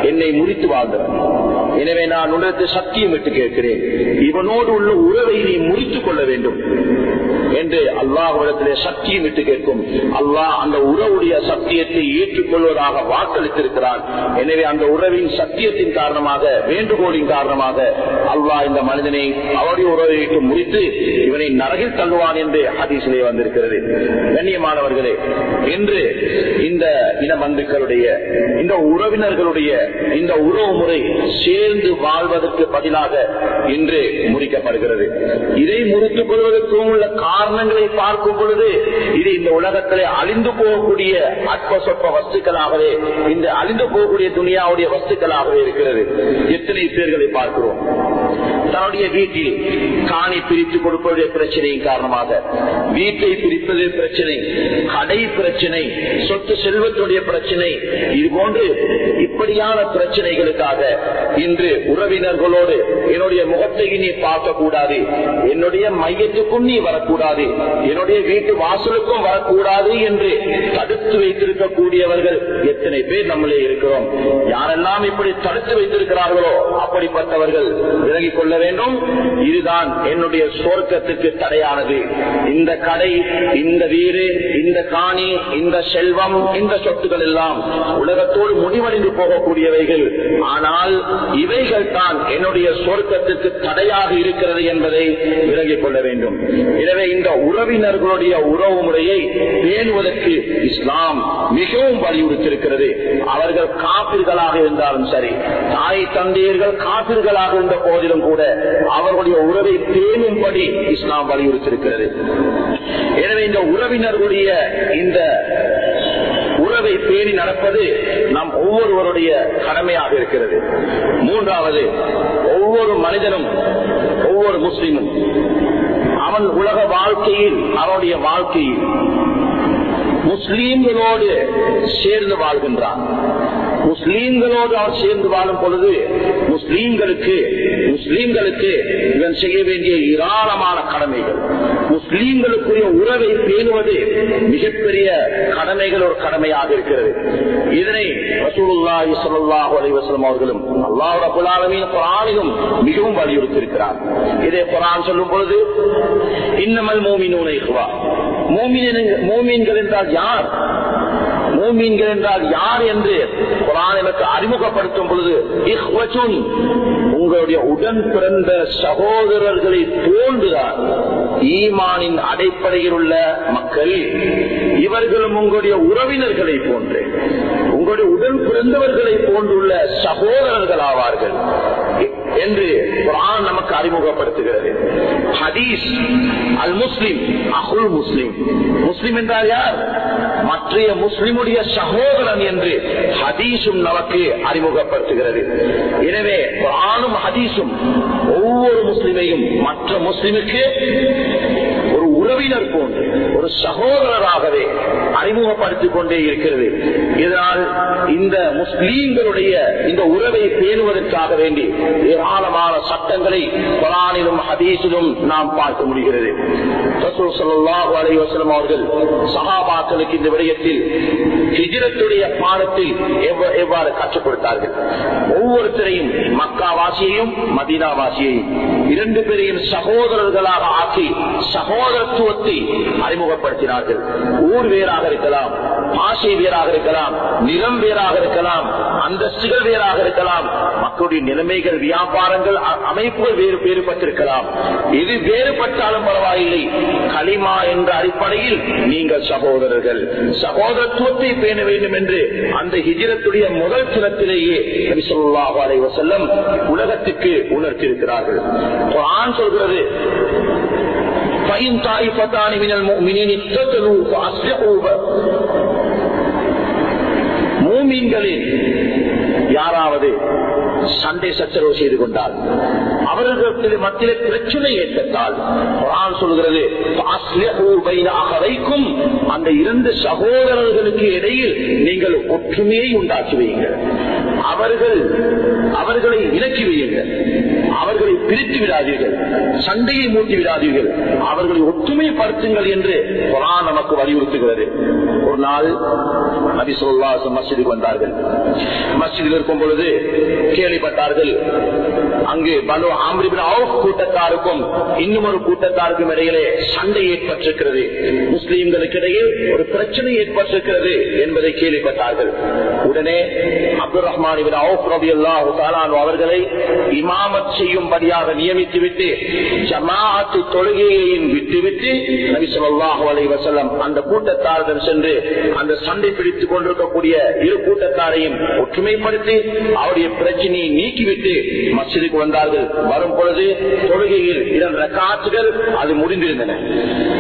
என்னை முறித்து வாழ்ந்தவன். எனவே நான் உனக்கு சத்தியம் விட்டு கேட்கிறேன், இவனோடு உள்ள உறவை நீ முறித்துக் கொள்ள வேண்டும் என்று அல்லாஹ்விடத்திலே சத்தியம் விட்டு கேட்கும். அல்லாஹ் அந்த உறவுடைய சத்தியத்தை ஏற்றுக்கொள்வதாக வாக்களித்திருக்கிறான். எனவே அந்த உறவின் சத்தியத்தின் காரணமாக, வேண்டுகோளின் காரணமாக அல்லாஹ் இந்த மனிதனை அவருடைய உறவை விட்டு முறித்து இவனை நரகில் தள்ளுவான் என்று ஹதீஸிலே வந்திருக்கிறது. கண்ணியமானவர்களே, இன்று இந்த இனபந்துக்களுடைய, இந்த உறவினர்களுடைய இந்த உறவு முறை சேர்ந்து வாழ்வதற்கு பதிலாக இன்று முறிக்கப்படுகிறது. இதை முறித்துக் கொள்வதற்கும் உள்ள காரணங்களை பார்க்கும் பொழுது இது இந்த உலகத்திலே அழிந்து போகக்கூடிய அற்ப சொற்ப வஸ்துக்களாகவே, இந்த அழிந்து போகக்கூடிய துனியாவுடைய வஸ்துக்களாகவே இருக்கிறது. எத்தனை பேர்களை பார்க்கிறோம் தன்னுடைய வீட்டில் காணி பிரித்து கொடுப்பதுடைய பிரச்சனையின் காரணமாக, வீட்டை பிரிப்பது பிரச்சனை, கடை பிரச்சனை, சொத்து செல்வத்துடைய பிரச்சனை, இது போன்று இப்படியான பிரச்சனைகளுக்காக இன்று உறவினர்களோடு என்னுடைய முகத்தை நீ பார்க்கக்கூடாது, என்னுடைய மையத்துக்கும் நீ வரக்கூடாது, என்னுடைய வீட்டு வாசலுக்கும் வரக்கூடாது என்று தடுத்து வைத்திருக்கக்கூடியவர்கள் எத்தனை பேர் நம்மளே இருக்கிறோம். யாரெல்லாம் இப்படி தடுத்து வைத்திருக்கிறார்களோ அப்படிப்பட்டவர்கள் விலகிக் கொள்ள வேண்டும். இதுதான் என்னுடைய சொர்க்கத்துக்கு தடையானது. இந்த கடை, இந்த வீடு, இந்த காணி, இந்த செல்வம், இந்த சொத்துக்கள் எல்லாம் உலகத்தோடு முடிவடைந்து போகக்கூடியவைகள். ஆனால் இவைகள் தான் என்னுடைய சொர்க்கத்துக்கு தடையாக இருக்கிறது என்பதை விலகிக் கொள்ள வேண்டும். எனவே இந்த உறவினர்களுடைய உறவு முறையை பேணுவதற்கு இஸ்லாம் மிகவும் வலியுறுத்தியிருக்கிறது. அவர்கள் காபிர்களாக இருந்தாலும் சரி, தாய் தந்தையர்கள் காபிர்களாக இருந்த போதிலும் கூட அவர்களுடைய உறவை பேணும்படி இஸ்லாம் வலியுறுத்தியிருக்கிறது. எனவே இந்த உறவினர்களுடைய இந்த உறவை பேணி நடப்பது நம் ஒவ்வொருவருடைய கடமையாக இருக்கிறது. மூன்றாவது, ஒவ்வொரு மனிதனும், ஒவ்வொரு முஸ்லிமும் அவன் உலக வாழ்க்கையில், அவனுடைய வாழ்க்கையில் முஸ்லீம்களோடு சேர்ந்து வாழ்கின்றான். முஸ்லீம்களோடு அவன் சேர்ந்து வாழும் பொழுது முஸ்லீம்களுக்கு இவன் செய்ய வேண்டிய ஏராளமான கடமைகள், முஸ்லீம்களுக்குரிய உறவை பேணுவது மிகப்பெரிய கடமைகள், ஒரு கடமையாக இருக்கிறது. இதனை ரசூலுல்லாஹி ஸல்லல்லாஹு அலைஹி வஸல்லம் அவர்களும் அல்லாஹ் ரப்பல் ஆலமீன் குர்ஆனிலும் மிகவும் வலியுறுத்தியிருக்கிறார். இதே குர்ஆன் சொல்லும் பொழுது இன்னமல் முஃமினூன இஹ்வா, மூமின்கள் என்றால் யார், மூமின்கள் என்றால் யார் என்று குர்ஆன் எனக்கு அறிமுகப்படுத்தும் பொழுது இஹ்வத்துன், உங்களுடைய உடன் பிறந்த சகோதரர்களை போன்றுதான் ஈமானின் அடிப்படையில் உள்ள மக்கள், இவர்களும் உங்களுடைய உறவினர்களை போன்று, உங்களுடைய உடன் பிறந்தவர்களை போன்றுள்ள சகோதரர்கள் ஆவார்கள் என்று குர்ஆன் நமக்கு அறிமுகப்படுத்துகிறது. ஹதீஸ் அல் முஸ்லிம் அஹுல் முஸ்லிம், முஸ்லிம் என்றால் யார், மற்றைய முஸ்லிமுடைய சகோதரன் என்று ஹதீஸும் நமக்கு அறிமுகப்படுத்துகிறது. எனவே குர்ஆனும் ஹதீஸும் ஒவ்வொரு முஸ்லிமையும் மற்ற முஸ்லிமுக்கு ஒரு உறவினர் போன்று, ஒரு சகோதரராகவே அறிமுகப்படுத்திக் கொண்டே இருக்கிறது. இதனால் இந்த முஸ்லீம்களுடைய இந்த உறவை பேணுவதற்காக வேண்டி ஏராளமான சட்டங்களை குர்ஆனிலும் ஹதீஸிலும் நாம் பார்க்க முடிகிறது. ரசூல் ஸல்லல்லாஹு அலைஹி வஸல்லம் அவர்கள் சஹாபாக்களுக்கு இந்த விடயத்தில் ஹிஜ்ரத்துடைய பாடத்தில் எவ்வாறு கற்றுக் கொடுத்தார்கள். ஒவ்வொருத்தரையும், மக்காவாசியையும் மதீனாவாசியையும் இரண்டு பேரையும் சகோதரர்களாக ஆக்கி சகோதரத்துவத்தை அறிமுகப்படுத்தினார்கள். ஊர் வேறாக இருக்கலாம், பாஷை வேறாக இருக்கலாம், நிறம் வேறாக இருக்கலாம், அந்தஸ்துகள் வேறாக இருக்கலாம், மக்களுடைய நிலைமைகள், வியாபாரங்கள், அமைப்புகள் வேறுபட்டிருக்கலாம். இது வேறுபட்டாலும் பரவாயில்லை, கலிமா என்ற அடிப்படையில் நீங்கள் சகோதரர்கள், சகோதரத்துவத்தை பேண வேண்டும் என்று அந்த ஹிஜ்ரத்துடைய முதல் தினத்திலேயே நபி ஸல்லல்லாஹு அலைஹி வஸல்லம் உலகத்துக்கு உணர்த்தியிருக்கிறார்கள். குர்ஆன் சொல்கிறது فَإِنْ طَائِفَتَانِ مِنَ الْمُؤْمِنِينَ اقْتَتَلُوا فَأَصْلِحُوا. மூமின்களில் யாராவது சண்டை சச்சரவு செய்து கொண்டால், அவர்களுக்கு மத்தியிலே பிரச்சனை ஏற்பட்டால் குர்ஆன் சொல்கிறது فَأَصْلِحُوا بَيْنَ أَخَوَيْكُمْ, அந்த இரண்டு சகோதரர்களுக்கு இடையில் நீங்கள் ஒற்றுமையை உண்டாக்கி வையுங்கள், அவர்களை விலக்கி வையுங்கள், அவர்களை பிரித்து விடாதீர்கள், சண்டையை மூட்டி விடாதீர்கள், அவர்களை ஒற்றுமைப்படுத்துங்கள் என்று குர்ஆன் நமக்கு வலியுறுத்துகிறது. ஒரு நாள் நபி ஸல்லல்லாஹு அலைஹி வஸல்லம் மஸ்ஜிதுக்கு வந்தார்கள். மஸ்ஜிதில் இருக்கும் பொழுது கேள்விப்பட்டார்கள், அங்கு பனு ஆம்ர் இப்னு அவுஃப் கூட்டத்தாருக்கும் இன்னும் ஒரு கூட்டத்தாருக்கும் இடையிலே சண்டை ஏற்பட்டிருக்கிறது, முஸ்லிம்களுக்கு இடையே ஒரு பிரச்சனை ஏற்பட்டிருக்கிறது என்பதை கேள்விப்பட்டார்கள். உடனே அப்துல் ரஹ்மான் இப்னு அவுஃப் ரலியல்லாஹு தஆலா அன்ஹு அவர்களை இமாமத் செய்யும்படியாக நியமித்துவிட்டு ஜமாஅத் தொழுகையையும் விட்டுவிட்டு நபி ஸல்லல்லாஹு அலைஹி வஸல்லம் அந்த கூட்டத்தாருடன் சென்று அந்த சண்டை பிடித்துக் கொண்டிருக்கக்கூடிய இரு கூட்டத்தாரையும் ஒற்றுமைப்படுத்தி அவருடைய பிரச்சனையை நீக்கிவிட்டு மஸ்ஜிதுக்கு வந்தார்கள். வரும் பொழுது தொழுகையில் 2 ரக்காத்துகள் அது முடிந்திருந்தன.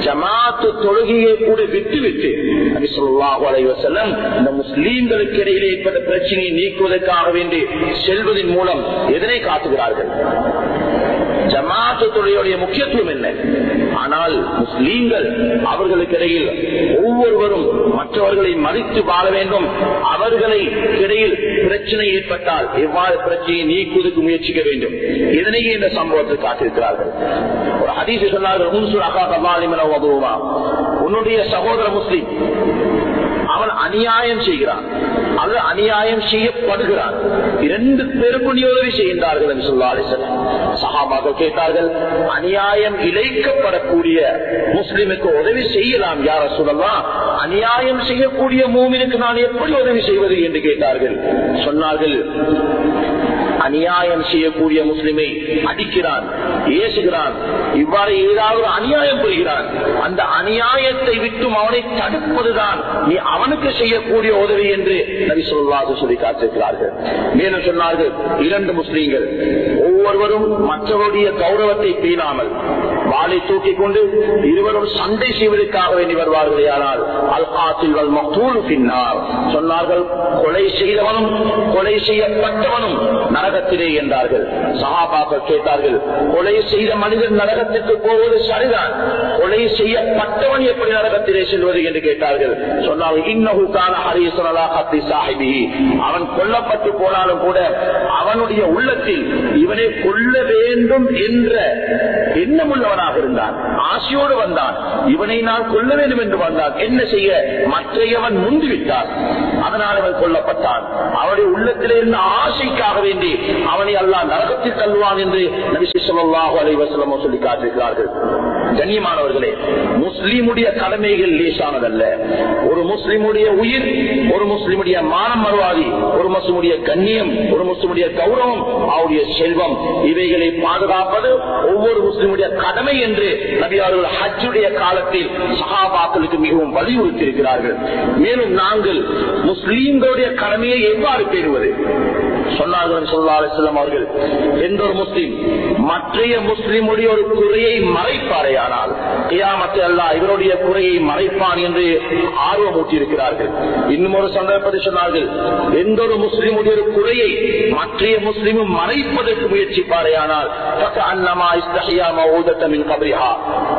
ஜமாஅத் தொழுகையை கூட விட்டுவிட்டு நபி ஸல்லல்லாஹு அலைஹி வஸல்லம் இந்த முஸ்லிம்களுக்கு இடையிலே ஏற்பட்ட பிரச்சனையை நீக்குவதற்காக வேண்டி செல்வதன் மூலம் எதனை காட்டுகிறார்கள்? ஜமாஅத் தொழுகையுடைய முக்கியத்துவம் என்ன? ஆனால் முஸ்லீம்கள் அவர்களுக்கு இடையில் ஒவ்வொருவரும் மற்றவர்களை மதித்து வாழ வேண்டும். அவர்களை இடையில் பிரச்சனை ஏற்பட்டால் எவ்வாறு பிரச்சனையை நீக்குவதற்கு முயற்சிக்க வேண்டும். இதனையே இந்த சம்பவத்தை காட்டியிருக்கிறார்கள். ஒரு ஹதீஸ் சொன்னார்கள், உன்னுடைய சகோதர முஸ்லீம் அவன் அநியாயம் செய்கிறான், அது அநியாயம் செய்யப்படுகிறான், 2 பேருக்கும் நீ உதவி செய்கின்றார்கள் என்று சொல்லார்கள். சஹாபாக்கள் கேட்டார்கள், அநியாயம் இழைக்கப்படக்கூடிய முஸ்லிமுக்கு உதவி செய்யலாம் யா ரசூலல்லாஹ், அநியாயம் செய்யக்கூடிய மூமினுக்கு நான் எப்படி உதவி செய்வது என்று கேட்டார்கள். சொன்னார்கள், அநியாயம் செய்யக்கூடிய முஸ்லிமை அடிக்கிறான், ஏசுகிறான், இவ்வாறு ஏதாவது அநியாயம் புரிகிறான், அந்த அநியாயத்தை விட்டும் அவனை தடுப்பதுதான் நீ அவனுக்கு செய்யக்கூடிய உதவி என்று நபி ஸல்லல்லாஹு அலைஹி வஸல்லம் சொல்லி காட்டியிருக்கிறார்கள். மேலும் சொன்னார்கள், 2 முஸ்லிம்கள் ஒவ்வொருவரும் மற்றவருடைய கௌரவத்தை பேணாமல் வாளை தூக்கிக் கொண்டு இருவரும் சண்டை செய்வதற்காக வேண்டி வருவார்களே, ஆனால் அல் காத்தில் வல் மக்தூல் ஃபின்னார் சொன்னார்கள், கொலை செய்தவனும் கொலை செய்யப்பட்டவனும் நரகத்திலே என்றார்கள். சஹாபாக்கள் கேட்டார்கள், கொலை செய்த மனிதன் நரகத்திற்கு போவது சரிதான், கொலை செய்யப்பட்டவன் எப்படி நரகத்திலே செல்வது என்று கேட்டார்கள். சொன்னார்கள், இன்னஹு கான ஹரீஸன் அலா கத்லி ஸாஹிபிஹி, அவன் கொல்லப்பட்டு போனாலும் கூட அவனுடைய உள்ளத்தில் இவனை கொல்ல வேண்டும் என்ற எண்ணமுள்ளவனாக இருந்தான், ஆசையோடு வந்தான், இவனை நான் கொல்ல வேண்டும் என்று வந்தான். என்ன செய்ய, மற்றையவன் முந்திவிட்டான், அதனால் அவன் கொல்லப்பட்டான். அவனுடைய உள்ளத்திலே இருந்த ஆசைக்காக வேண்டி அவனை அல்லாஹ் நரகத்தில் தள்ளுவான் என்று நபி ஸல்லல்லாஹு அலைஹி வஸல்லம் சொல்லி காட்டியிருக்கிறார்கள். கண்ணியமானவர்களே, முஸ்லிமுடைய கடமைகள் லேசானதல்ல. ஒரு முஸ்லிமுடைய உயிர், ஒரு முஸ்லிமுடைய மானம் மறுவாதி, ஒரு முஸ்லிமுடைய கண்ணியம், ஒரு முஸ்லிமுடைய கௌரவம், அவருடைய செல்வம், இவைகளை பாதுகாப்பது ஒவ்வொரு முஸ்லிமுடைய கடமை என்று நபி அவர்கள் ஹஜ்ஜுடைய காலத்தில் சஹாபாக்களுக்கு மிகவும் வலியுறுத்தி இருக்கிறார்கள். மேலும் நாங்கள் முஸ்லிம்களுடைய கடமையை எவ்வாறு பேணுவது சொன்னார்கள் ஸல்லல்லாஹு அலைஹி வஸல்லம் அவர்கள், எந்த ஒரு முஸ்லிம் மற்றைய முஸ்லிமுடைய ஒரு குறையை மறைப்பாரையானால் கியாமத்தில் அல்லாஹ் இவருடைய குறையை மறைப்பான் என்று ஆர்வமூட்டி இருக்கிறார்கள். இன்னும் ஒரு சந்தர்ப்பத்தில் சொன்னார்கள், எந்த ஒரு முஸ்லிமுடைய ஒரு குறையை மற்றைய முஸ்லிமும் மறைப்பதற்கு முயற்சிப்பாரையானால்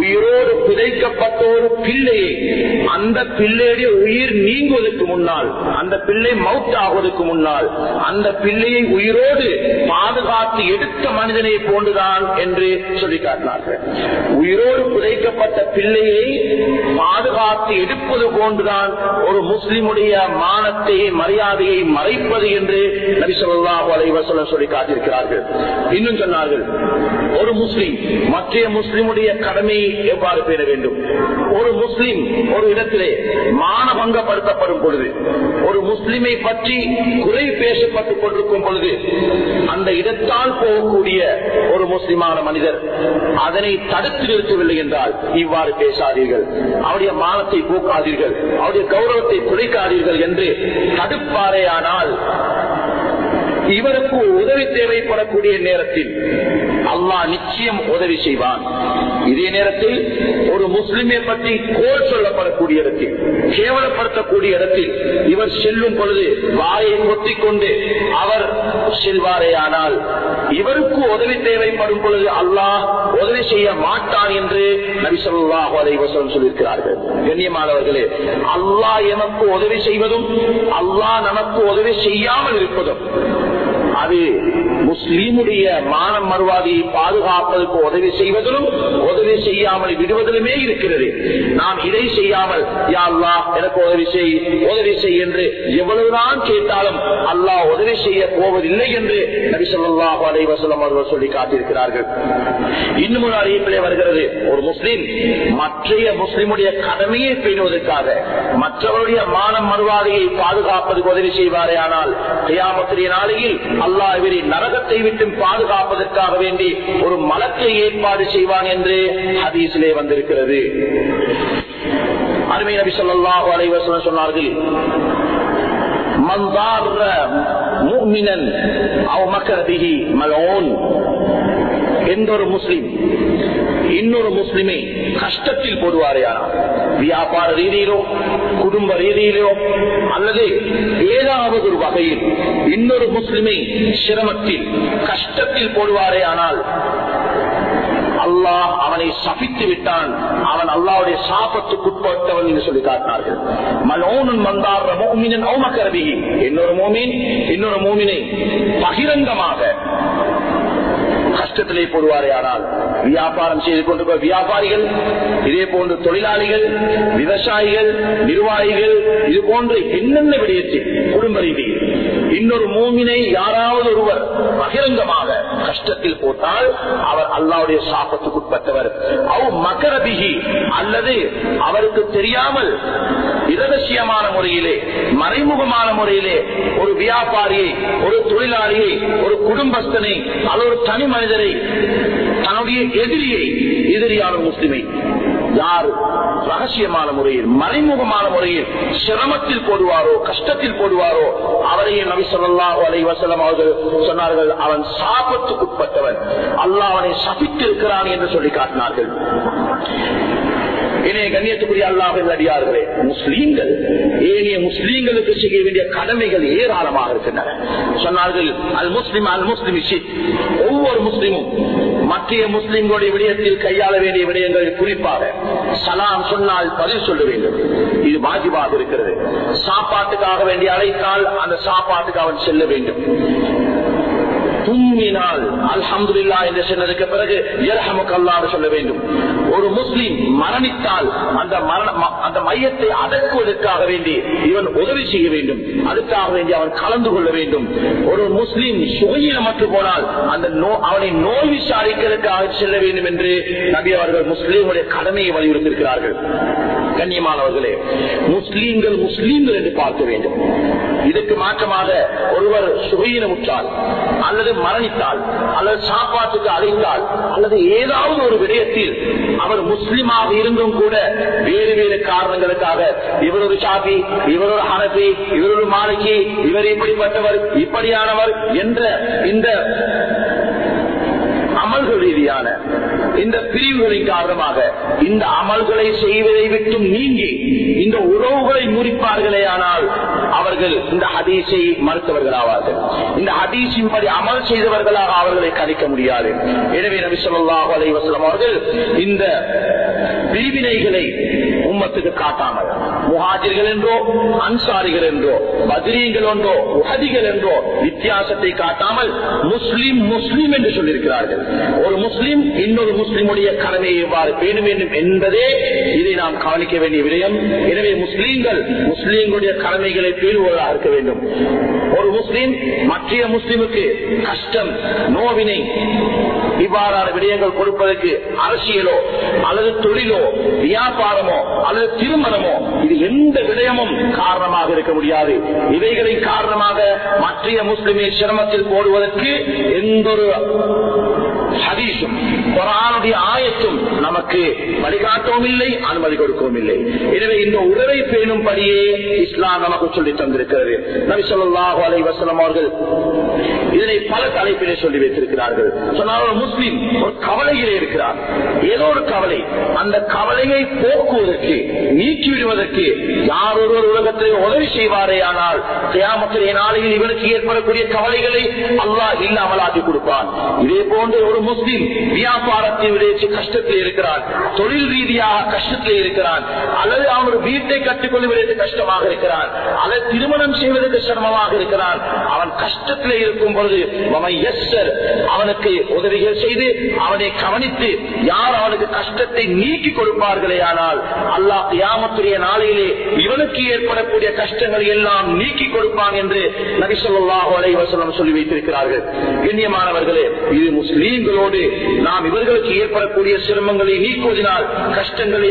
உயிரோடு புதைக்கப்பட்ட ஒரு பிள்ளையை, அந்த பிள்ளையுடைய உயிர் நீங்குவதற்கு முன்னால், அந்த பிள்ளை மவுத் ஆகுவதற்கு முன்னால் அந்த பிள்ளையை உயிரோடு பாதுகாத்து எடுத்த மனிதனை போன்றுதான் என்று சொல்லி காட்டினார்கள். உயிரோடு புதைக்கப்பட்ட பிள்ளையை பாதுகாத்து எடுப்பது போன்றுதான் ஒரு முஸ்லிமுடைய மானத்தை, மரியாதையை மறைப்பது என்று நபி ஸல்லல்லாஹு அலைஹி வஸல்லம் சொல்லி காட்டியிருக்கிறார்கள். இன்னும் சொன்னார்கள், ஒரு முஸ்லிம் மற்ற முஸ்லிமுடைய கடமையை எவ்வாறு பேண வேண்டும். ஒரு முஸ்லிம் ஒரு இடத்திலே மானபங்கப்படுத்தப்படும் பொழுது, ஒரு முஸ்லிமை பற்றி குறை பேசப்பட்டுக் கொண்டிருக்கும் பொழுது, அந்த இடத்தால் போகக்கூடிய ஒரு முஸ்லிமான மனிதர் அதனை தடுத்து நிறுத்தவில்லை என்றால் இவ்வாறு பேசாதீர்கள், அவருடைய மானத்தை போக்காதீர்கள், அவருடைய கௌரவத்தை குறைக்காதீர்கள் என்று தடுப்பாரேயானால் இவருக்கு உதவி தேவைப்படக்கூடிய நேரத்தில் அல்லாஹ் நிச்சயம் உதவி செய்வான். இதே நேரத்தில் ஒரு முஸ்லிமை பற்றி கோல் சொல்லப்படக்கூடிய இடத்தில், கேவலப்படுத்தக்கூடிய இடத்தில் இவர் செல்லும் பொழுது வாயை கொத்திக் கொண்டு அவர் செல்வாரேயானால் இவருக்கு உதவி தேவைப்படும் பொழுது அல்லாஹ் உதவி செய்ய மாட்டான் என்று நபி ஸல்லல்லாஹு அலைஹி வஸல்லம் சொல்லியிருக்கிறார்கள். கண்ணியமானவர்களே, அல்லாஹ் எமக்கு உதவி செய்வதும் அல்லாஹ் நமக்கு உதவி செய்யாமல் இருப்பதும் அது முஸ்லீமுடைய மானம் மறுவாதியை பாதுகாப்பதற்கு உதவி செய்வதிலும் உதவி செய்யாமல் விடுவதிலுமே இருக்கிறது. நாம் இதை செய்யாமல் யா அல்லாஹ் எனக்கு உதவி செய் என்று எவ்வளவுதான் கேட்டாலும் அல்லாஹ் உதவி செய்ய போவதில்லை என்று நபி ஸல்லல்லாஹு அலைஹி வஸல்லம் அவர்கள் சொல்லி காட்டியிருக்கிறார்கள். இன்னும் ஒரு அறிவிப்பிலே வருகிறது, ஒரு முஸ்லிம் மற்றைய முஸ்லிமுடைய கடமையை பேணுவதற்காக மற்றவருடைய மானம் மறுவாதியை பாதுகாப்பதற்கு உதவி செய்வாரே ஆனால் கியாமத்துடைய நாளையில் அல்லாஹ் இவரை நரகத்தை விட்டு பாதுகாப்பதற்காக வேண்டி ஒரு மலக்கை ஏற்பாடு செய்வான் என்று ஹதீஸிலே வந்திருக்கிறது. அருமை நபி ஸல்லல்லாஹு அலைஹி வஸல்லம் சொன்னார்கள், மன் ضار مؤمنا او مكر به ملعون. எந்த ஒரு முஸ்லிம் இன்னொரு முஸ்லிமை கஷ்டத்தில் போடுவாரையானா, வியாபார ரீதியிலோ குடும்ப ரீதியிலோ அல்லது ஏதாவது ஒரு வகையில் இன்னொரு முஸ்லிமை சிரமத்தில் கஷ்டத்தில் போடுவாரே ஆனால் அல்லாஹ் அவனை சபித்து விட்டான், அவன் அல்லாஹ்வுடைய சாபத்துக்குட்பட்டவன் என்று சொல்லி காட்டினார்கள். மலூனுன் மந்தார் முஃமினன் அவ் மக்கர பிஹி. இன்னொரு முஃமின் இன்னொரு முஃமினை பகிரங்கமாக கஷ்டத்திலே போடுவாரே ஆனால், வியாபாரம் செய்து கொண்டிருக்கிற வியாபாரிகள், இதே போன்று தொழிலாளிகள், விவசாயிகள், நிர்வாகிகள், இது போன்று என்னென்ன விடயத்தில் குடும்ப ரீதியில் இன்னொரு மூமினை யாராவது ஒருவர் பகிரங்கமாக கஷ்டத்தில் போட்டால் அவர் அல்லாஹ்வுடைய சாபத்துக்குட்பட்டவர். அவ் மக்கரபிஹி, அல்லது அவருக்கு தெரியாமல் இரகசியமான முறையிலே மறைமுகமான முறையிலே ஒரு வியாபாரியை, ஒரு தொழிலாளியை, ஒரு குடும்பஸ்தனை அல்லது ஒரு தனி மனிதரை, தன்னுடைய எதிரியான முஸ்லிமை யார் ரகசியமான முறையில் மறைமுகமான முறையில் சிரமத்தில் போடுவாரோ கஷ்டத்தில் போடுவாரோ அவரையே நபி ஸல்லல்லாஹு அலைஹி வஸல்லம் அவர்கள் சொன்னார்கள், அவன் சாபத்துக்குட்பட்டவன், அல்லாஹ் அவனை சபித்திருக்கிறான் என்று சொல்லி காட்டினார்கள். இணைய கண்ணியத்துக்குரிய அல்லாஹ்வின் அடியார்களே, முஸ்லீம்கள் ஏனைய முஸ்லீம்களுக்கு செய்ய வேண்டிய கடமைகள் ஏராளமாக இருக்கின்றன. சொன்னார்கள், அல் முஸ்லிம் அல் முஸ்லிம், ஒவ்வொரு முஸ்லிமும் மத்திய முஸ்லிம்களுடைய விடயத்தில் கையாள வேண்டிய விடயங்கள், குறிப்பாக சலாம் சொன்னால் பதில் சொல்ல வேண்டும், இது வாஜிபாக இருக்கிறது. சாப்பாட்டுக்காக வேண்டிய அழைத்தால் அந்த சாப்பாட்டுக்கு அவன் செல்ல வேண்டும். தும்மினால் அல்ஹம்துலில்லாஹ் என்று சொன்னதுக்கு பிறகு யர்ஹமுக்கல்லாஹ் சொல்ல வேண்டும். ஒரு முஸ்லிம் மரணித்தால் அந்த மையத்தை அடக்குவதற்காக வேண்டி இவன் உதவி செய்ய வேண்டும், அதுக்காக வேண்டி அவன் கலந்து கொள்ள வேண்டும். ஒரு முஸ்லிம் சுகையினமற்று போனால் அவனை நோய் விசாரிக்கிறதுக்காக செல்ல வேண்டும் என்று நபி அவர்கள் முஸ்லீமுடைய கடமையை வலியுறுத்தியிருக்கிறார்கள். கண்ணியமானவர்களே, முஸ்லீம்கள் என்று பார்க்க வேண்டும். இதுக்கு மாற்றமாக ஒருவர் சுகையினமுற்றால் அல்லது மரணித்தால் அல்லது சாப்பாட்டுக்கு அழைத்தால் அல்லது ஏதாவது ஒரு விடயத்தில் அவர் முஸ்லிமாக இருந்தும் கூட வேறு வேறு காரணங்களுக்காக இவர் ஒரு ஷாஃபி, இவர் ஒரு ஹனஃபி, இவர் ஒரு மாலிகி, இவர் இப்படிப்பட்டவர் இப்படியானவர் என்ற இந்த அமல்கள் ரீதியான இந்த பிரிவுகளின் காரணமாக இந்த அமல்களை செய்வதை விட்டும் நீங்கி இந்த உறவுகளை முறிப்பார்களே ஆனால் அவர்கள் இந்த ஹதீஸை மறுத்தவர்கள் ஆவார்கள். இந்த ஹதீஸின் படி அமல் செய்தவர்களாக அவர்களை கணிக்க முடியாது. எனவே நபி ஸல்லல்லாஹு அலைஹி வஸல்லம் அவர்கள் இந்த பிரிவினைகளை உம்மத்துக்கு காட்டாமல், முஹாஜிர்கள் என்றோ அன்சாரிகள் என்றோ பத்ரீன்கள் என்றோ உஹதிகள் என்றோ வித்தியாசத்தை காட்டாமல் முஸ்லிம் என்று சொல்லியிருக்கிறார்கள். ஒரு முஸ்லிம் இன்னொரு முஸ்லிமுடைய கடமையை எவ்வாறு பேண வேண்டும் என்பதே இதை நாம் கவனிக்க வேண்டிய விடயம். எனவே முஸ்லிம்களுடைய கடமைகளை பேணுவதாக இருக்க வேண்டும். ஒரு முஸ்லிம் மற்ற முஸ்லிமுக்கு கஷ்டம் நோவினை இவ்வாறான விடயங்கள் கொடுப்பதற்கு அரசியலோ அல்லது தொழிலோ வியாபாரமோ அல்லது திருமணமோ இது எந்த விடயமும் காரணமாக இருக்க முடியாது. இவைகளின் காரணமாக மற்ற முஸ்லிமை சிரமத்தில் போடுவதற்கு எந்த ஒரு ஹதீஸும் குர்ஆனுடைய ஆயத்தும் நமக்கு வழிகாட்டவும் இல்லை, அனுமதி கொடுக்கவும் இல்லை. எனவே இந்த உறவை பேணும்படியே இஸ்லாம் நமக்கு சொல்லி தந்திருக்கிறது. நபி ஸல்லல்லாஹு அலைஹி வஸல்லம் அவர்கள் இதனை பல தலைப்பிலே சொல்லி வைத்திருக்கிறார்கள். சொன்னால் ஒரு முஸ்லிம் ஒரு கவலையிலே இருக்கிறார், ஏதோ ஒரு கவலை, அந்த கவலையை போக்குவதற்கு நீக்கிவிடுவதற்கு யார் ஒருவர் உலகத்திலே உதவி செய்வாரே ஆனால் கியாமத்திலே நாளையில் இவனுக்கு ஏற்படக்கூடிய கவலைகளை அல்லாஹ் இல்லாமலாக்கி கொடுப்பான். இதே போன்று ஒரு முஸ்லிம் வியாபாரத்தை விளைச்சு கஷ்டத்தில் இருக்கிறான், தொழில் ரீதியாக கஷ்டத்தில் இருக்கிறான், அல்லது அவன் ஒரு வீட்டை கட்டிக்கொள்வதற்கு கஷ்டமாக இருக்கிறான், அல்லது திருமணம் செய்வதற்கு சிரமமாக இருக்கிறான். அவன் கஷ்டத்தில் இருக்கும் பொழுது அவனுக்கு உதவிகள் செய்து அவனை கவனித்து யார் அவனுக்கு கஷ்டத்தை நீக்கி கொடுப்பார்களே, ஆனால் அல்லாஹ் கியாமத்துடைய நாளிலே இவனுக்கு ஏற்படக்கூடிய கஷ்டங்களை எல்லாம் நீக்கி கொடுப்பான் என்று நபி ஸல்லல்லாஹு அலைஹி வஸல்லம் சொல்லி வைத்திருக்கிறார்கள். கண்ணியமானவர்களே, இது முஸ்லீம்களோடு நாம் இவர்களுக்கு ஏற்படக்கூடிய சிரமங்களை நீக்குவதனால், கஷ்டங்களை